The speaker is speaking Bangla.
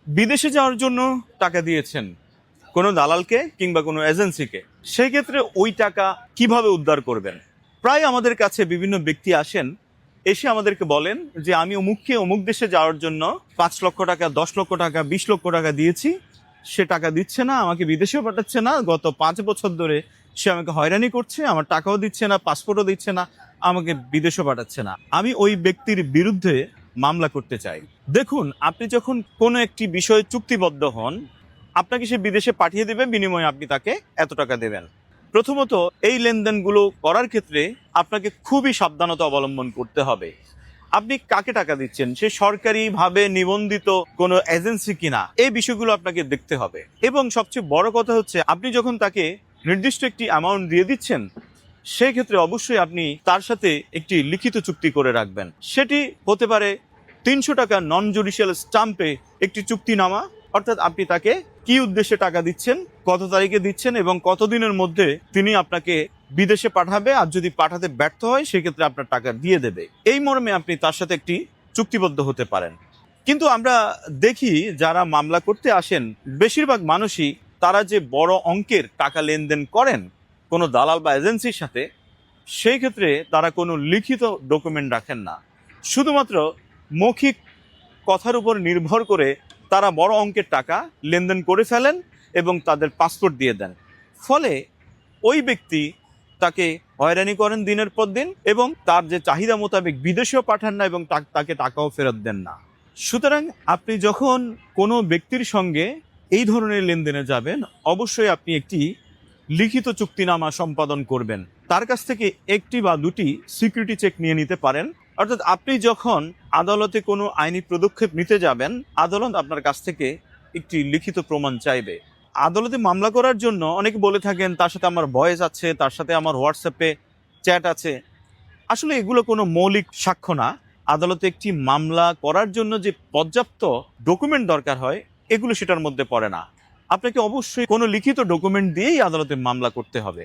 বিদেশে যাওয়ার জন্য টাকা দিয়েছেন কোনো দালালকে কিংবা কোনো এজেন্সিকে, সেই ক্ষেত্রে ওই টাকা কিভাবে উদ্ধার করবেন? প্রায় আমাদের কাছে বিভিন্ন ব্যক্তি আসেন, এসে আমাদেরকে বলেন যে আমি অমুককে অমুক দেশে যাওয়ার জন্য 5 লক্ষ টাকা, 10 লক্ষ টাকা, 20 লক্ষ টাকা দিয়েছি, সে টাকা দিচ্ছে না, আমাকে বিদেশেও পাঠাচ্ছে না, গত 5 বছর ধরে সে আমাকে হয়রানি করছে, আমার টাকাও দিচ্ছে না, পাসপোর্টও দিচ্ছে না, আমাকে বিদেশও পাঠাচ্ছে না। আমি ওই ব্যক্তির বিরুদ্ধে মামলা করতে চাই। দেখুন, আপনি যখন কোনো একটি বিষয়ে চুক্তিবদ্ধ হন, আপনাকে সে বিদেশে পাঠিয়ে দেবে, বিনিময়ে আপনি তাকে এত টাকা দেবেন। প্রথমত এই লেনদেনগুলো করার ক্ষেত্রে আপনাকে খুবই সাবধানতা অবলম্বন করতে হবে। আপনি কাকে টাকা দিচ্ছেন, সে সরকারিভাবে নিবন্ধিত কোনো এজেন্সি কিনা, এই বিষয়গুলো আপনাকে দেখতে হবে। এবং সবচেয়ে বড় কথা হচ্ছে, আপনি যখন তাকে নির্দিষ্ট একটি অ্যামাউন্ট দিয়ে দিচ্ছেন, সেই ক্ষেত্রে অবশ্যই আপনি তার সাথে একটি লিখিত চুক্তি করে রাখবেন। সেটি হতে পারে 300 টাকা নন জুডিশিয়াল স্টাম্পে একটি চুক্তিনামা, অর্থাৎ আপনি তাকে কি উদ্দেশ্যে টাকা দিচ্ছেন, কত তারিখে দিচ্ছেন এবং কতদিনের মধ্যে তিনি আপনাকে বিদেশে পাঠাবে, আর যদি পাঠাতে ব্যর্থ হয় সেক্ষেত্রে আপনার টাকা দিয়ে দেবে। এই মর্মে আপনি তার সাথে একটি চুক্তিবদ্ধ হতে পারেন। কিন্তু আমরা দেখি যারা মামলা করতে আসেন, বেশিরভাগ মানুষই তারা যে বড় অঙ্কের টাকা লেনদেন করেন কোনো দালাল বা এজেন্সির সাথে, সেই ক্ষেত্রে তারা কোনো লিখিত ডকুমেন্ট রাখেন না। শুধুমাত্র মৌখিক কথার উপর নির্ভর করে তারা বড় অঙ্কের টাকা লেনদেন করে ফেলেন এবং তাদের পাসপোর্ট দিয়ে দেন। ফলে ওই ব্যক্তি তাকে হয়রানি করেন দিনের পর দিন, এবং তার যে চাহিদা মোতাবেক বিদেশেও পাঠান না এবং তাকে টাকাও ফেরত দেন না। সুতরাং আপনি যখন কোনো ব্যক্তির সঙ্গে এই ধরনের লেনদেনে যাবেন, অবশ্যই আপনি একটি লিখিত চুক্তিনামা সম্পাদন করবেন। তার কাছ থেকে একটি বা দুটি সিকিউরিটি চেক নিয়ে নিতে পারেন। অর্থাৎ আপনি যখন আদালতে কোনো আইনি পদক্ষেপ নিতে যাবেন, আদালত আপনার কাছ থেকে একটি লিখিত প্রমাণ চাইবে। আদালতে মামলা করার জন্য অনেকে বলে থাকেন তার সাথে আমার ভয়েস আছে, তার সাথে আমার হোয়াটসঅ্যাপে চ্যাট আছে। আসলে এগুলো কোনো মৌলিক সাক্ষ্য না। আদালতে একটি মামলা করার জন্য যে পর্যাপ্ত ডকুমেন্ট দরকার হয়, এগুলো সেটার মধ্যে পড়ে না। আপনাকে অবশ্যই কোনো লিখিত ডকুমেন্ট দিয়েই আদালতে মামলা করতে হবে।